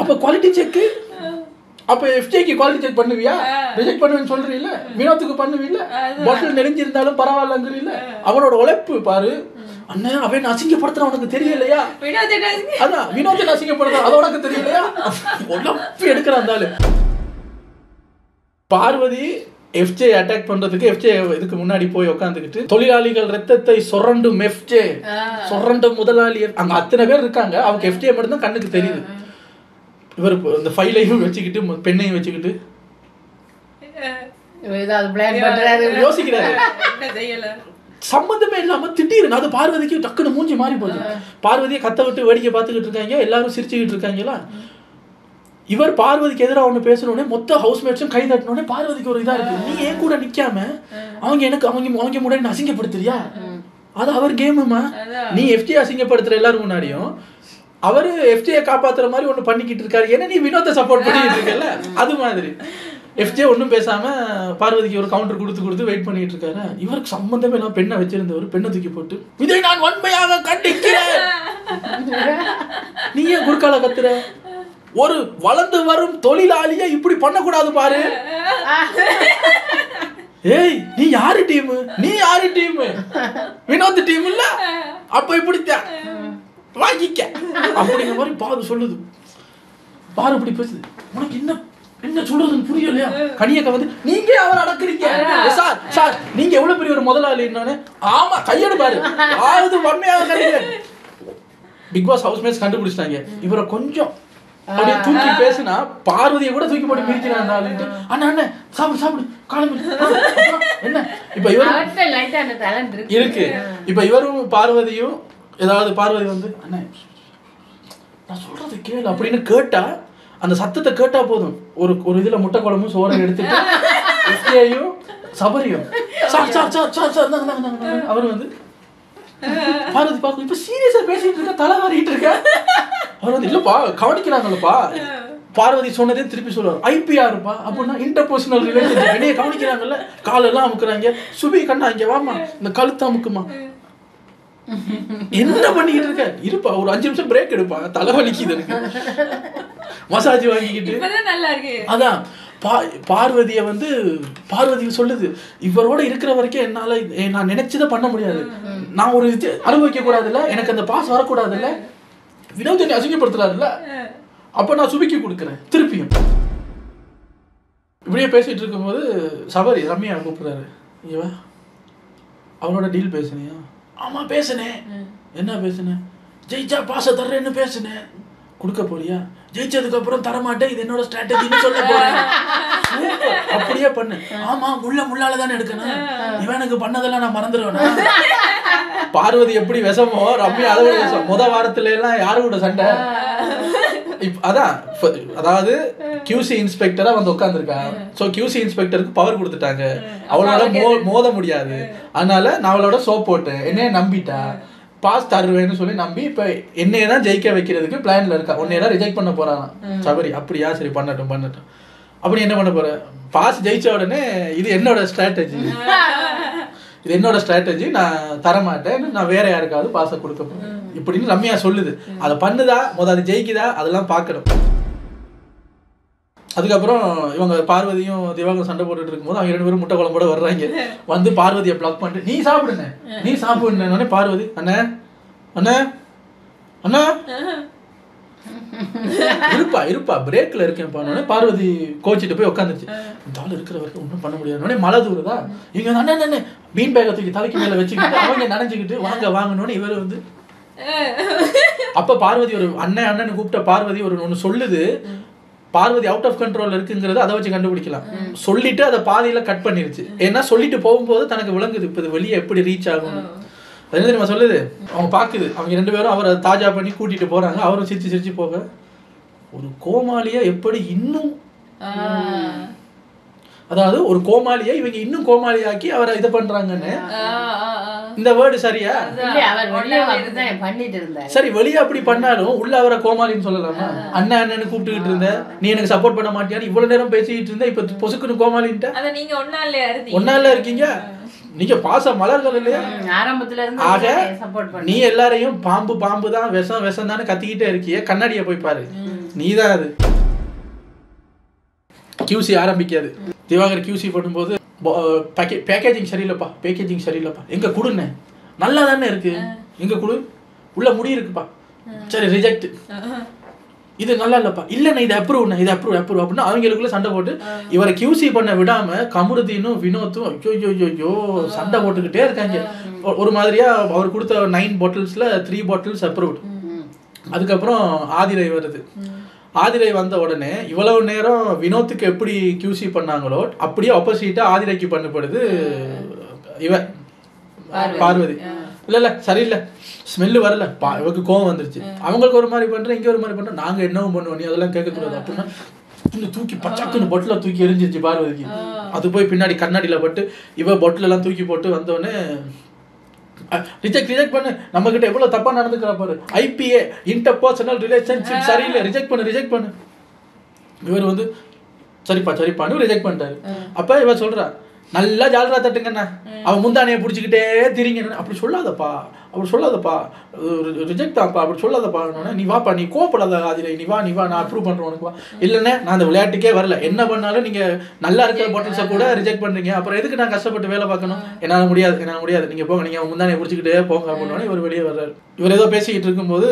அப்ப குவாலிட்டி செக், அப்ப எஃப்ஜேக்கு குவாலிட்டி செக் பண்ணுவியா? ரிஜெக்ட் பண்ணுவேன்னு சொல்றீல்ல, வினோத்துக்கு பண்ணுவீல்ல, பாட்டில் நெறிஞ்சிருந்தாலும் பரவாயில்லங்கிறீல்ல. அவனோட உழைப்பு பாரு. அண்ணன் அவன் அசிங்கப்படுத்துற உனக்கு தெரியலையா? அதான் வினோத்தை அசிங்கப்படுத்துற அது உனக்கு தெரியலையா? உழைப்பு எடுக்கிறான். பார்வதி எஃப்ஜே அட்டாக் பண்றதுக்கு எஃப்ஜே இதுக்கு முன்னாடி போய் உட்காந்துக்கிட்டு தொழிலாளிகள் ரத்தத்தை சொரண்டும் எஃப்ஜே சொரண்டும் முதலாளி அங்க அத்தனை பேர் இருக்காங்க, அவங்க எஃப்ஜே மட்டும் தான் கண்ணுக்கு தெரியுது. இவர் இந்த ஃபைலையும் வச்சுக்கிட்டு பெண்ணையும் வச்சுக்கிட்டு யோசிக்கிறாரு, சம்பந்தமே இல்லாம திடீர்னு அது பார்வதிக்கு டக்குன்னு மூஞ்சி மாறி போகுது. பார்வதியை கத்த விட்டு வேடிக்கை பார்த்துக்கிட்டு இருக்காங்க, எல்லாரும் சிரிச்சுக்கிட்டு இருக்காங்களா. இவர் பார்வதிக்கு எதிராக ஒன்று பேசணுன்னே மொத்த ஹவுஸ்மேட்ஸும் கை தட்டினோடனே பார்வதிக்கு ஒரு இதாக இருக்கு. நீ ஏன் கூட நிற்காம அவங்க முன்னாடி அசிங்கப்படுத்துறியா? அது அவர் கேமுமா. நீ எஃப்ஜே அசிங்கப்படுத்துற எல்லாரும் முன்னாடியும் அவரு எஃப்ஜே காப்பாத்துற மாதிரி ஒண்ணு பண்ணிக்கிட்டு இருக்காரு. ஏன்னா நீ வினோத்தை சப்போர்ட் பண்ணிட்டு இருக்கல. அது மாதிரி எஃப்ஜே ஒன்றும் பேசாம பார்வதிக்கு ஒரு கவுண்டர் கொடுத்து வெயிட் பண்ணிட்டு இருக்காரு. இவருக்கு சம்பந்தமே எல்லாம் பெண்ணை வச்சிருந்தவர் பெண்ணை தூக்கி போட்டு இதை நான் வன்மையாக கண்டிக்கிறேன். நீ ஏன் குறுக்கால கத்துற? ஒரு வளர்ந்து வரும் தொழிலாளிய இப்படி பண்ணக்கூடாது பாரு. ஏய் நீ யாரு டீம்? வினோத் டீம் இல்ல? அப்ப இப்படித்தான் வாங்கிக்க அப்படிங்கிற மாதிரி பாரு சொல்லுது. பாரு இப்படி பேசுது. உனக்கு என்ன சொல்றதுன்னு புரியலையா? கனியக்க வந்து நீங்க அவரை அடக்குறீங்க சார் நீங்க எவ்வளவு பெரிய ஒரு முதலாளி. ஆமா கையெடு பாரு யாவது வன்மையாக கண்டிக்கிறேன். பிக் பாஸ் ஹவுஸ்மேட்ஸ் கண்டுபிடிச்சிட்டாங்க. இவரை கொஞ்சம் அப்படியே தூக்கி பேசுனா பார்வதியை கூட தூக்கி போட்டு பிரிக்கிறான். அண்ணா சாப்பிடு காலம் என்ன இப்ப இவர் இருக்கு. இப்ப இவரும் பார்வதியும் ஏதாவது பார்வதி வந்து அண்ணா நான் சொல்றது கேளு அப்படின்னு கேட்டா அந்த சத்தத்தை கேட்டா போதும். ஒரு இதுல முட்டை குழம்பும் சோறையும் எடுத்துட்டு எஸ்கேயும் சபரியும் அவர் வந்து பார்வதி பாக்கும் இப்ப சீரியஸா பேசிட்டு இருக்க தலை மாறிட்டு இருக்க. அவர் வந்து இல்லப்பா கவனிக்கிறாங்கல்லப்பா. பார்வதி சொன்னதே திருப்பி சொல்லுவார் ஐபிஆர்ப்பா அப்படின்னா இன்டர்பர்சனல் ரிலேஷன்ஷிப். என்னைய கவனிக்கிறாங்கல்ல காலெல்லாம் அமுக்குறாங்க. சுபி கண்ணா இங்க வாமா இந்த கழுத்து அமுக்குமா. என்ன பண்ணிக்கிட்டு இருக்க? இருப்பா ஒரு 5 நிமிஷம் பிரேக் எடுப்பா தலைவலிக்குது எனக்கு. மசாஜ் வாங்கிக்கிட்டு அதான் பார்வதியை வந்து பார்வதி சொல்லுது இவரோட இருக்கிற வரைக்கும் என்னால நான் நினைச்சதை பண்ண முடியாது. நான் ஒரு இது அனுபவிக்க கூடாதுல்ல. எனக்கு அந்த பாஸ் வரக்கூடாதுல்ல. வினோத் அசிங்கப்படுத்துறாருல்ல. அப்ப நான் சுபிக்கி கொடுக்குறேன் திருப்பியும். இப்படியே பேசிட்டு இருக்கும்போது சபரி ரம்யா கூப்பிடுறாரு. இவ அவனோட டீல் பேசுனியா? ஆமா பேசுனேன். என்ன பேசுனேன்? ஜெயிச்சா பாச தர்றேன்னு பேசுனேன். கொடுக்க போறியா? ஜெயிச்சதுக்கு அப்புறம் தரமாட்டேன் இது என்னோட ஸ்ட்ராட்டஜின்னு சொல்ல போறேன். அப்படியே பண்ணு. ஆமா முள்ளால தானே எடுக்கணும். இவனுக்கு பண்ணதெல்லாம் நான் மறந்துடுவேனா? பார்வதி எப்படி விஷமோ ரம்யா அதை விட விஷம். முதல் வாரத்துல எல்லாம் யாரு கூட சண்டை? அதான் அதாவது QC இன்ஸ்பெக்டரா வந்து உட்காந்துருக்கா. ஸோ QC இன்ஸ்பெக்டருக்கு பவர் கொடுத்துட்டாங்க. அவளால மோத முடியாது. அதனால நான் அவளோட சோப் போட்டேன். என்னைய நம்பிட்டா பாஸ் தருவேன்னு சொல்லி நம்பி இப்ப என்னைய தான் ஜெயிக்க வைக்கிறதுக்கு பிளான்ல இருக்கா. உன்னையெல்லாம் ரிஜெக்ட் பண்ண போறான் சபரி. அப்படியா சரி பண்ணட்டும். அப்படி என்ன பண்ண போற? பாஸ் ஜெயிச்ச உடனே இது என்னோட ஸ்ட்ராட்டஜி நான் தரமாட்டேன். நான் வேற யாருக்காவது பாஸை கொடுக்க போறேன் இப்படின்னு ரம்யா சொல்லுது. அதை பண்ணுதா அது ஜெயிக்குதா அதெல்லாம் பார்க்கணும். அதுக்கப்புறம் இவங்க பார்வதியும் திவாகரும் சண்டை போட்டுட்டு இருக்கும்போது அவங்க 2 பேரும் முட்டை குழம்போட வர்றாங்க. வந்து பார்வதியை பிளாக் பண்ணிட்டு நீ சாப்பிடுன்னு பார்வதி அண்ணா இருப்பா பிரேக்ல இருக்கேன். பார்வதி கோச்சிட்டு போய் உட்காந்துச்சு. இந்த ஆள் இருக்கிற வரைக்கும் ஒன்றும் பண்ண முடியாது. மழை தூருதா இவங்க அண்ணன் மீன் பேக்கை தூக்கி தலைக்கு மேல வச்சுக்கிட்டு அவங்க நனைஞ்சுக்கிட்டு வாங்கணும்னு இவர் வந்து அப்ப பார்வதி ஒரு அண்ணன்னு கூப்பிட்ட பார்வதி ஒன்று சொல்லுது. பார்வதி அவுட் ஆஃப் கண்ட்ரோல் இருக்குங்கிறது அதை வச்சு கண்டுபிடிக்கலாம். சொல்லிட்டு அதை பாதியில கட் பண்ணிருச்சு. ஏன்னா சொல்லிட்டு போகும்போது தனக்கு விளங்குது இப்ப வெளியே எப்படி ரீச் ஆகும். அது என்ன சொல்லுது? அவங்க பாக்குது அவங்க 2 பேரும் அவரை தாஜா பண்ணி கூட்டிட்டு போறாங்க. அவரும் சிரிச்சு போக ஒரு கோமாளியா எப்படி இன்னும் அதாவது ஒரு கோமாளியை இவங்க இன்னும் கோமாளியாக்கி அவரை இதை பண்றாங்கன்னு இந்த வேர்டு சரியா? சரி வெளியே அப்படி பண்ணாலும் உள்ள அவரை கோமாளின்னு சொல்லலாமா? அண்ணன்னு கூப்பிட்டுக்கிட்டு இருந்த நீ எனக்கு சப்போர்ட் பண்ண மாட்டியான்னு இவ்வளவு நேரம் பேசிக்கிட்டு இருந்த. இப்ப பொசுக்குன்னு கோமாளின்ட்ட ஒன்னால இருக்கீங்க. நீங்க பாச மலர்கள் இல்லையா? ஆக நீ எல்லாரையும் பாம்பு தான் விஷம் தானே கத்திக்கிட்டே இருக்கிய. கண்ணாடியை போய் பாரு. நீதான் அது. QC ஆரம்பிக்காது. திவாகர் QC பண்ணும்போது பேக்கேஜிங் சரியில்லைப்பா எங்க குடுன்னு நல்லா தானே இருக்கு எங்க குடு உள்ள முடி இருக்குப்பா சரி ரிஜெக்ட். இது நல்லா இல்லப்பா இல்லண்ணா இது அப்ரூவ் அப்படின்னு அவங்களுக்குள்ள சண்டை போட்டு இவரை QC பண்ண விடாம கமருதீனும் வினோத்தும் ஐயோ சண்டை போட்டுக்கிட்டே இருக்காங்க. ஒரு மாதிரியா அவர் கொடுத்த 9 பாட்டில்ஸ்ல 3 பாட்டில்ஸ் அப்ரூவ்ட். அதுக்கப்புறம் ஆதிரை வருது. ஆதிரை வந்த உடனே இவ்வளவு நேரம் வினோத்துக்கு எப்படி QC பண்ணாங்களோ அப்படியே ஆப்போசிட்டா ஆதிரைக்கு பண்ணப்படுது இவ பார்வதி. இல்ல சரியில்லை, ஸ்மெல்லு வரல, இவருக்கு கோவம் வந்துருச்சு, அவங்களுக்கு ஒரு மாதிரி பண்றேன், இங்க ஒரு மாதிரி பண்றேன், நாங்க என்னவும் பண்ணுவோம், நீ அதெல்லாம் கேட்கக்கூடாது அப்படின்னா தூக்கி பச்சக்குன்னு பொட்டில தூக்கி எரிஞ்சிருச்சு பார்வதிக்கு. அது போய் பின்னாடி கண்ணாடியில பட்டு இவ பொட்டில எல்லாம் தூக்கி போட்டு வந்தோடனே ரிஜெக்ட் பண்ணு, நம்ம கிட்ட எவ்வளவு தப்பா நடந்துக்கிறா பாரு, IPA இன்டர்பர்சனல் ரிலேஷன்ஷிப் சரியில்லை, ரிஜெக்ட் பண்ணு. இவர் வந்து சரிப்பான்னு ரிஜெக்ட் பண்ணிட்டாரு. அப்ப இவ சொல்றா, நல்லா ஜாலரா தட்டுங்கண்ணா, அவன் முந்தானையை பிடிச்சிக்கிட்டே திரிங்க, அப்படி சொல்லாதப்பா ரிஜெக்ட் ஆப்பா, அப்படி சொல்லாதப்பா, நீ வாப்பா, நீ கோப்படாத ஆதிரை, நீ வா நான் அப்ரூவ் பண்றேன் உனக்கு வா. இல்லைண்ணே நான் அந்த விளையாட்டுக்கே வரல, என்ன பண்ணாலும் நீங்க நல்லா இருக்கிற பாட்டில்ஸை கூட ரிஜெக்ட் பண்றீங்க, அப்புறம் எதுக்கு நான் கஷ்டப்பட்டு வேலை பார்க்கணும், என்னால முடியாது, நீங்க போங்க, நீங்க முந்தானையை பிடிச்சிக்கிட்டே போங்க அப்படின்னு இவர் வெளியே வர்றாரு. இவர் ஏதோ பேசிக்கிட்டு இருக்கும்போது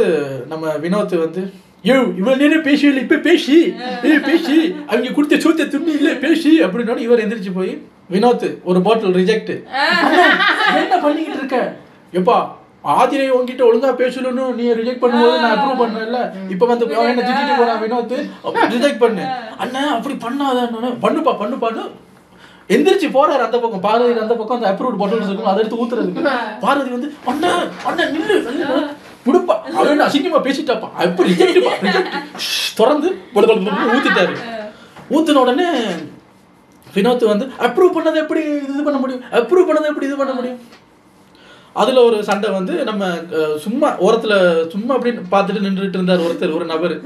நம்ம வினோத் வந்து இவ்வளவு நேரம் பேசல, இப்ப பேசி அவங்க கொடுத்த சோத்த துண்ணி இல்ல பேசி அப்படின்னு இவர் எந்திரிச்சு போய் வினோத் ஒரு பாட்டில் ரிஜெக்ட், என்ன பண்ணிக்கிட்டு இருக்க, எப்பா ஆதிரை உங்ககிட்ட ஒழுங்கா பேசணும்னு நீ ரிஜெக்ட் பண்ணும்போது நான் அப்ரூவ் பண்ணல, இப்ப வந்து என்ன திட்டிட்டு போறான் வினோத், ரிஜெக்ட் பண்ணு அண்ணா, அப்படி பண்ணாத, பண்ணுப்பான்னு எந்திரிச்சு போறாரு அந்த பக்கம். பார்வதி அந்த பக்கம் அந்த அப்ரூவ்ட் பாட்டில்ஸ் இருக்கும், அதை எடுத்து ஊத்துறதுக்கு. பார்வதி வந்து அண்ணா நில்லு விடுப்பா, அவன் அசிங்கமா பேசிட்டாப்பா, அப்படி ரிஜெக்ட்பா, திறந்து ஊத்திட்டாரு. ஊத்தின உடனே வினோத் வந்து அப்ரூவ் பண்ணதை எப்படி இது பண்ண முடியும், அதுல ஒரு சண்டை வந்து நம்ம சும்மா ஓரத்துல சும்மா அப்படின்னு பார்த்துட்டு நின்றுட்டு இருந்தார் ஒரு நபர்,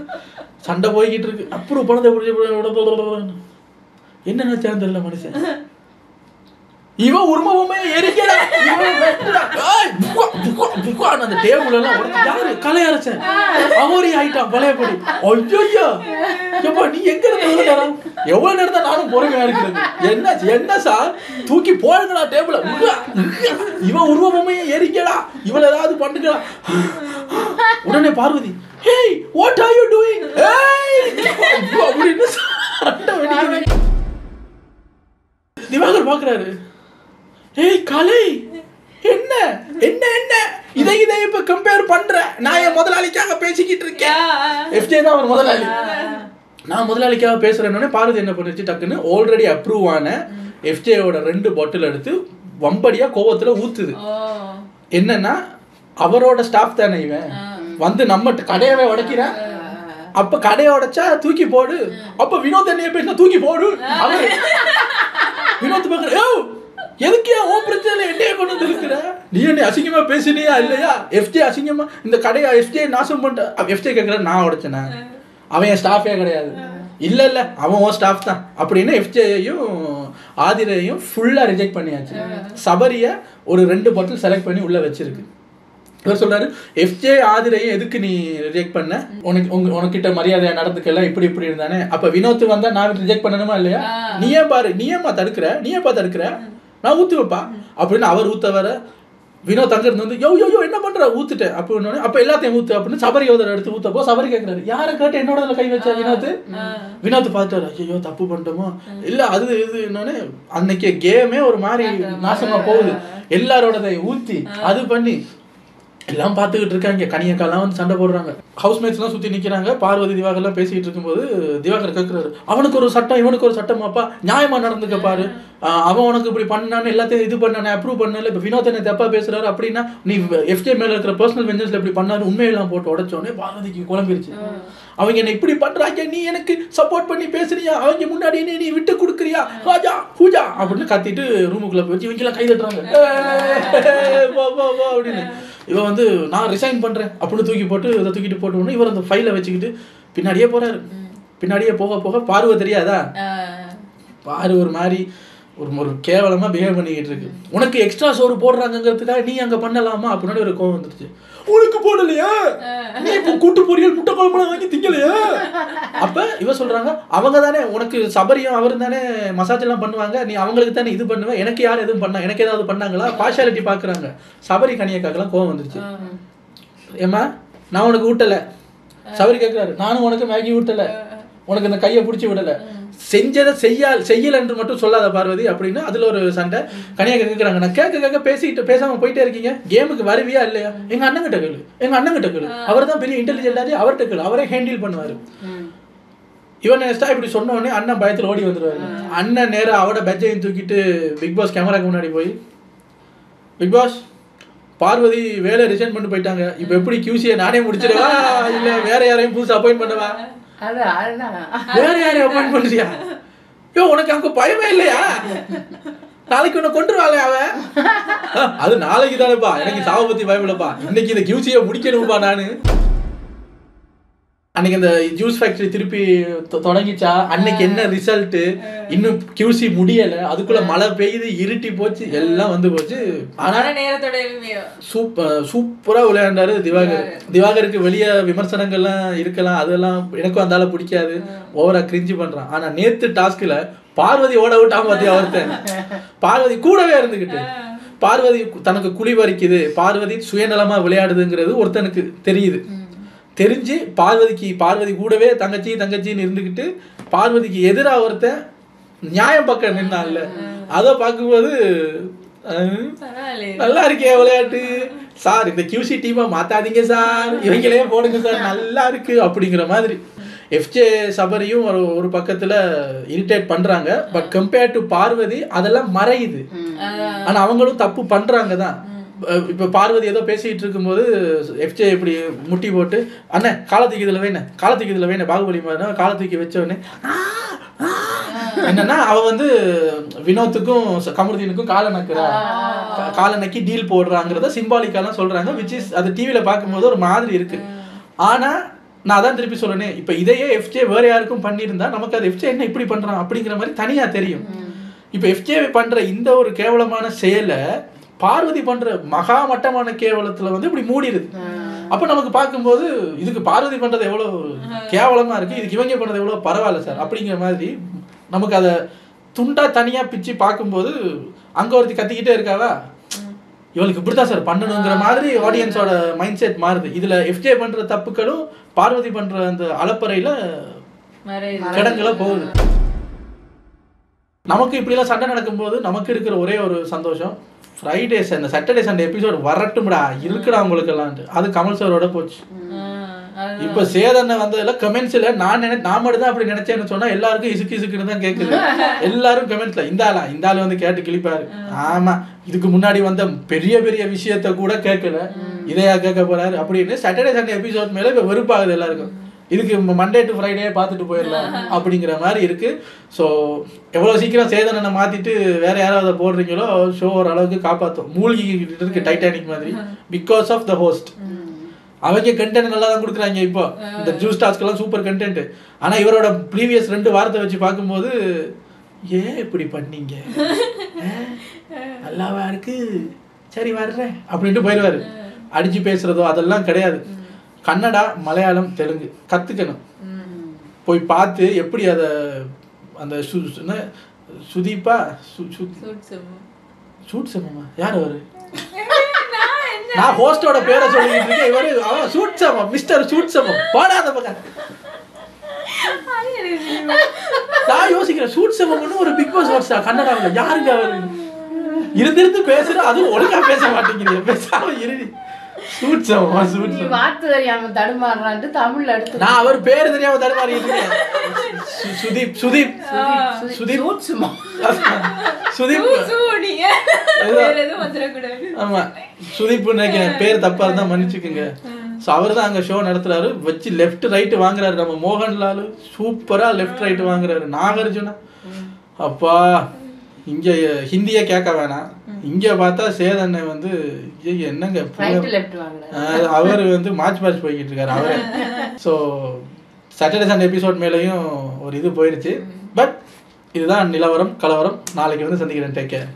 சண்டை போய்கிட்டு இருக்கு, அப்ரூவ் பண்ணதை எப்படி என்ன நினைச்சான்னு தெரியல மனுஷன், இவன் உருவமே எரிக்கடா, அந்த டேபிள் எல்லாம் யாரு கலையரசன் அவரி ஆயிட்டான் பழையபடி. ஐயோ நீ எங்க இருந்த எவ்வளவு நேரம் தான் நானும் பொறுமையா இருக்கிறது, என்ன சார் தூக்கி போடுங்கடா டேபிள, இவன் உருவமே எரிக்கடா, இவள் ஏதாவது பண்ணுங்களா. உடனே Parvathi hey what are you doing அப்படின்னு சண்டை வெடிக்குது. திவாகர் பாக்குறாரு, ஏய் கலை என்ன இதை இப்ப கம்பேர் பண்ற, நான் என் முதலாளிக்காக பேசிக்கிட்டு இருக்கேன், FJ தான் அவர் முதலாளி, நான் முதலாளிக்காக பேசுறேன்னு பார்வதி என்ன பண்ணிருச்சு, டக்குன்னு ஆல்ரெடி அப்ரூவ் ஆன FJயோட 2 பாட்டில் எடுத்து வம்படியா கோவத்துல ஊத்துது. என்னன்னா அவரோட ஸ்டாஃப் தானே இவன் வந்து நம்ம கடையவே உடைக்கிறான், அப்ப கடையை உடைச்சா தூக்கி போடு, அப்ப வினோத் என்னைய பேசினா தூக்கி போடு. வினோத் பாக்குற எதுக்கு உன் பிரச்சனை என்னைய கொண்டு வந்து இருக்கிற, நீ என்ன அசிங்கமா பேசினியா இல்லையா, FJ அசிங்கமா இந்த கடையா FJ நாசம் பண்ணிட்ட. FJ கேட்கிற நான் உடைச்சேனா, அவன் என் ஸ்டாஃபே கிடையாது, இல்ல அவன் உன் ஸ்டாஃப் தான் அப்படின்னு FJயையும் ஆதிரையும் ஃபுல்லா ரிஜெக்ட் பண்ணியாச்சு. சபரிய ஒரு 2 பாட்டில் செலக்ட் பண்ணி உள்ள வச்சிருக்கு. இவர் சொல்றாரு, FJ ஆதிரையும் எதுக்கு நீ ரிஜெக்ட் பண்ண, உனக்கிட்ட மரியாதையா நடந்துக்கல, இப்படி இருந்தானே, அப்ப வினோத் வந்தா நான் ரிஜெக்ட் பண்ணணுமா இல்லையா, நீயேப்பா தடுக்கிற, நான் ஊத்து வைப்பா அப்படின்னு அவர் ஊத்த வர வினோத் அங்க இருந்து வந்து யோ என்ன பண்ற ஊத்துட்டேன் அப்படின்னு, அப்ப எல்லாத்தையும் ஊத்து அப்படின்னு சபரி எடுத்து ஊத்தப்போ சபரி கேட்கிறாரு, யாரை கேட்டு என்னோட கை வச்சா வினோத் பார்த்தாரு, ஐயோ தப்பு பண்ணிட்டோமோ, இல்ல அது இது என்னன்னு அன்னைக்கு கேமே ஒரு மாதிரி நாசமா போகுது, எல்லாரோட ஊத்தி அது பண்ணி எல்லாம் பார்த்துக்கிட்டு இருக்காங்க. கனியக்காலாம் வந்து சண்டை போடுறாங்க, ஹவுஸ்மேட்ஸ் எல்லாம் சுத்தி நிக்கிறாங்க. பார்வதி திவாகர் எல்லாம் பேசிக்கிட்டு இருக்கும்போது திவாகர் கேட்கிறாரு, அவனுக்கு ஒரு சட்டம் இவனுக்கு ஒரு சட்டமாப்பா, நியாயமா நடந்துக்க பாரு, அவன் உனக்கு இப்படி பண்ணான்னு எல்லாத்தையும் இது பண்ண அப்ரூவ் பண்ணல, இப்ப வினோத் என்ன தப்பா பேசுறாரு அப்படின்னா நீ FJ மேல இருக்கிற பர்சனல் வெஞ்சன்ஸ்ல இப்படி பண்ணாரு, உண்மையெல்லாம் போட்டு உடைச்சோடனே பார்வதிக்கு குழம்பிருச்சு. அவங்க என்ன இப்படி பண்றாங்க, நீ எனக்கு சப்போர்ட் பண்ணி பேசுறியா, அவங்க முன்னாடி நீ விட்டு கொடுக்குறியா, ராஜா பூஜா அப்படின்னு கத்திட்டு ரூமுக்குள்ள போய் இவங்க எல்லாம் கை தட்டுறாங்க அப்படின்னு. இவன் வந்து நான் ரிசைன் பண்றேன் அப்படின்னு தூக்கிட்டு போட்டு இவர் அந்த ஃபைலை வச்சுக்கிட்டு பின்னாடியே போறாரு. பின்னாடியே போக பார்வை தெரியாதா, பாரு ஒரு மாதிரி ஒரு கேவலமா பிஹேவ் பண்ணிக்கிட்டு இருக்கு, உனக்கு எக்ஸ்ட்ரா சோறு போடுறாங்கிறதுக்காக நீ அங்க பண்ணலாமா அப்படின்னு ஒரு கோவம் வந்துருச்சு. உனக்கு போடலையா, நீ இப்போ கூட்டு பொரியல் முட்டை குழம்புலாம் வாங்கி திங்கலையா. அப்ப இவ சொல்றாங்க, அவங்க தானே உனக்கு சபரியும் அவரும் தானே மசாஜ் எல்லாம் பண்ணுவாங்க, நீ அவங்களுக்கு தானே இது பண்ணுவ, எனக்கு யார் எதுவும் பண்ணா, எனக்கு ஏதாவது பண்ணாங்களா, பார்ஷாலிட்டி பாக்குறாங்க. சபரி கனியக்காக்கெல்லாம் கோவம் வந்துருச்சு. ஏமா நான் உனக்கு ஊட்டல, சபரி கேட்கிறாரு, நானும் உனக்கு மேகி ஊட்டல, உனக்கு இந்த கையை பிடிச்சி விடல, செஞ்சதை செய்யல என்று மட்டும் சொல்லாத பார்வதி அப்படின்னு அதுல ஒரு சண்டை. கனியாக்க கேட்கறாங்க, நான் கேட்க பேசாம போயிட்டே இருக்கீங்க, கேமுக்கு வருவியா இல்லையா, எங்க அண்ணன் கிட்ட கேளு, அவர் தான் பெரிய இன்டெலிஜென்ட், அவர்கிட்ட கேளு, அவரே ஹேண்டில் பண்ணுவாரு. இவன் இப்படி சொன்ன உடனே அண்ணன் பயத்துல ஓடி வந்துருவாரு. அண்ணன் நேரம் அவட பெஜையும் தூக்கிட்டு பிக் பாஸ் கேமராக்கு முன்னாடி போய், பிக் பாஸ் பார்வதி வேலை ரிசைன் பண்ணி போயிட்டாங்க. இப்போ எப்படி QC நானே முடிச்சிடவா இல்ல வேற யாரையும் புதுசு அப்பாயிண்ட் பண்ணவா? அதுதான் வேற யாரையும் அப்பாயிண்ட் பண்றியா? ஐயோ உனக்கு அங்க பயமே இல்லையா? நாளைக்கு உன்னை கொண்டுருவாங்க அவன். அது நாளைக்கு தானேப்பா, எனக்கு சாவை பத்தி பயமில்லப்பா, இன்னைக்கு இந்த QC முடிக்கணும்பா நானு. அன்னைக்கு அந்த ஜூஸ் ஃபேக்டரி திருப்பி தொடங்கிச்சா, அன்னைக்கு என்ன ரிசல்ட், இன்னும் QC முடியல, அதுக்குள்ள மழை பெய்யுது, இருட்டி போச்சு, எல்லாம் வந்து போச்சு. ஆனா நேரத்தோட சூப்பரா விளையாண்டாரு திவாகர். திவாகருக்கு வெளியே விமர்சனங்கள்லாம் இருக்கலாம், அதெல்லாம் எனக்கும் அந்தால பிடிக்காது, ஓவரா கிரிஞ்சு பண்றான். ஆனா நேத்து டாஸ்க்ல பார்வதி ஓட விட்டாம பாத்தியா ஒருத்தன், பார்வதி கூடவே இருந்துகிட்டு, பார்வதி தனக்கு குழி பறிக்குது, பார்வதி சுயநலமா விளையாடுதுங்கிறது ஒருத்தனுக்கு தெரியுது. தெரிஞ்சு பார்வதி கூடவே தங்கச்சின்னு இருந்துக்கிட்டு பார்வதிக்கு எதிராக ஒருத்தன் நியாயம் பக்கம் நின்னான்ல, அதை பார்க்கும்போது நல்லா இருக்கே விளையாட்டு சார், இந்த QC டீமை மாத்தாதீங்க சார், இவங்களே போடுங்க சார், நல்லா இருக்கு அப்படிங்கிற மாதிரி. FJ சபரியும் ஒரு பக்கத்துல இரிட்டேட் பண்றாங்க. பட் கம்பேர்ட் டு பார்வதி அதெல்லாம் மறையுது. ஆனா அவங்களும் தப்பு பண்றாங்க தான். இப்போ பார்வதி ஏதோ பேசிட்டு இருக்கும்போது FJ இப்படி முட்டி போட்டு அண்ணன் காலத்துக்கு இதில் வேணே பாகுபலி மாதிரி காலத்துக்கு வச்ச உடனே என்னன்னா அவ வந்து வினோத்துக்கும் கமருதீனுக்கும் காலை நக்கி டீல் போடுறாங்கிறத சிம்பாலிக்காலாம் சொல்றாங்க. விச் இஸ் அது டிவியில பார்க்கும்போது ஒரு மாதிரி இருக்கு. ஆனா நான் அதான் திருப்பி சொல்றேனே, இப்போ இதையே FJ வேற யாருக்கும் பண்ணியிருந்தா நமக்கு அது FJ என்ன இப்படி பண்றான் அப்படிங்கிற மாதிரி தனியா தெரியும். இப்போ FJ பண்ற இந்த ஒரு கேவலமான செயலை பார்வதி பண்ற மகா மட்டமான கேவலத்துல வந்து இப்படி மூடிடுது. அப்ப நமக்கு பார்க்கும்போது இதுக்கு பார்வதி பண்றது எவ்வளவு கேவலமா இருக்கு, இதுக்கு இவங்க பண்றது எவ்வளவு பரவாயில்ல சார் அப்படிங்கிற மாதிரி நமக்கு அதை துண்டா தனியா பிச்சு பார்க்கும்போது அங்க ஒருத்தி கத்திக்கிட்டே இருக்காவா, இவளுக்கு இப்படிதான் சார் பண்ணணுங்கிற மாதிரி ஆடியன்ஸோட மைண்ட் செட் மாறுது. இதுல FJ பண்ற தப்புக்களும் பார்வதி பண்ற அந்த அலப்பறையில கிடங்குல போகுது. நமக்கு இப்படிலாம் சண்டை நடக்கும்போது நமக்கு இருக்கிற ஒரே ஒரு சந்தோஷம், ஃப்ரைடேஸ் அந்த சாட்டர்டே சண்டே எபிசோடு வரட்டும்டா இருக்குடா உங்களுக்கு எல்லாம். அது கமல் சாரோட போச்சு. இப்ப சேதனை வந்ததுல கமெண்ட்ஸ்ல நான் மட்டும் தான் அப்படி நினைச்சேன்னு சொன்னா எல்லாருக்கும் இசுக்குன்னு தான் கேக்குது. எல்லாரும் கமெண்ட்ஸ்ல இந்த ஆள் வந்து கேட்டு கிளிப்பாரு. ஆமா இதுக்கு முன்னாடி வந்த பெரிய பெரிய விஷயத்த கூட கேட்கல, இதையா கேட்க போறாரு அப்படின்னு சாட்டர்டே சண்டே எபிசோட் மேல இப்ப வெறுப்பாகுது எல்லாருக்கும். இதுக்கு மண்டே டு ஃப்ரைடே பார்த்துட்டு போயிடலாம் அப்படிங்கிற மாதிரி இருக்கு. ஸோ எவ்வளோ சீக்கிரம் சேதனை மாற்றிட்டு வேற யாராவது போடுறீங்களோ ஷோ ஓரளவுக்கு காப்பாற்றும். மூழ்கிக்கிட்டு இருக்கு டைட்டானிக் மாதிரி, பிகாஸ் ஆஃப் த ஹோஸ்ட். அவங்க கண்டென்ட் நல்லா தான் கொடுக்குறாங்க. இப்போ இந்த ஜூஸ் டாஸ்க்கெல்லாம் சூப்பர் கண்டென்ட். ஆனால் இவரோட ப்ரீவியஸ் 2 வாரத்தை வச்சு பார்க்கும்போது ஏன் இப்படி பண்ணீங்க, நல்லாவா இருக்கு சரி வர்றேன் அப்படின்ட்டு போயிடுவாரு. அடிச்சு பேசுறதோ அதெல்லாம் கிடையாது. கன்னடா, மலையாளம், தெலுங்கு கற்றுக்கணும். போய் பார்த்து எப்படி அதை அந்த சுதீப்பா ஷூட் சமமா யார் அவரு, நான் ஹோஸ்டோட பேரை சொல்லிட்டு இருக்கேன், இவரு அவன் ஷூட் சமம், மிஸ்டர் ஷூட் சமம் பாடாத பக்கம். நான் யோசிக்கிறேன் ஷூட் சமம்னு ஒரு பிக் பாஸ் வருஷா கன்னடாவில் யாருங்க அவரு, இருந்து பேசுற அதுவும் ஒழுங்கா பேச மாட்டேங்கிறீங்க, பேசாம இறுதி வார்த்தை தெரியாம தடுமாறுறான்ட்டு தமிழ்ல எடுத்து நான் அவர் பேரு தெரியாம தடுமாறிட்டு இருக்கேன். ஆமா சுதீப் நினைக்கிறேன், பேர் தப்பா இருந்தா மன்னிச்சுக்குங்க. அவர் தான் அங்க ஷோ நடத்துறாரு, வச்சு லெஃப்ட் ரைட் வாங்குறாரு. நம்ம மோகன்லால் சூப்பரா லெஃப்ட் ரைட் வாங்குறாரு. நாகார்ஜுனா அப்பா இங்க ஹிந்திய கேட்க வேணாம், இங்க பார்த்தா சேதனை வந்து என்னங்க அவர் வந்து மார்ச் போய்கிட்டு இருக்காரு அவரு. ஸோ சாட்டர்டே சண்டே எபிசோட் மேலேயும் ஒரு இது போயிருச்சு. பட் இதுதான் நிலவரம் கலவரம். நாளைக்கு வந்து சந்திக்கிறேன். Take care.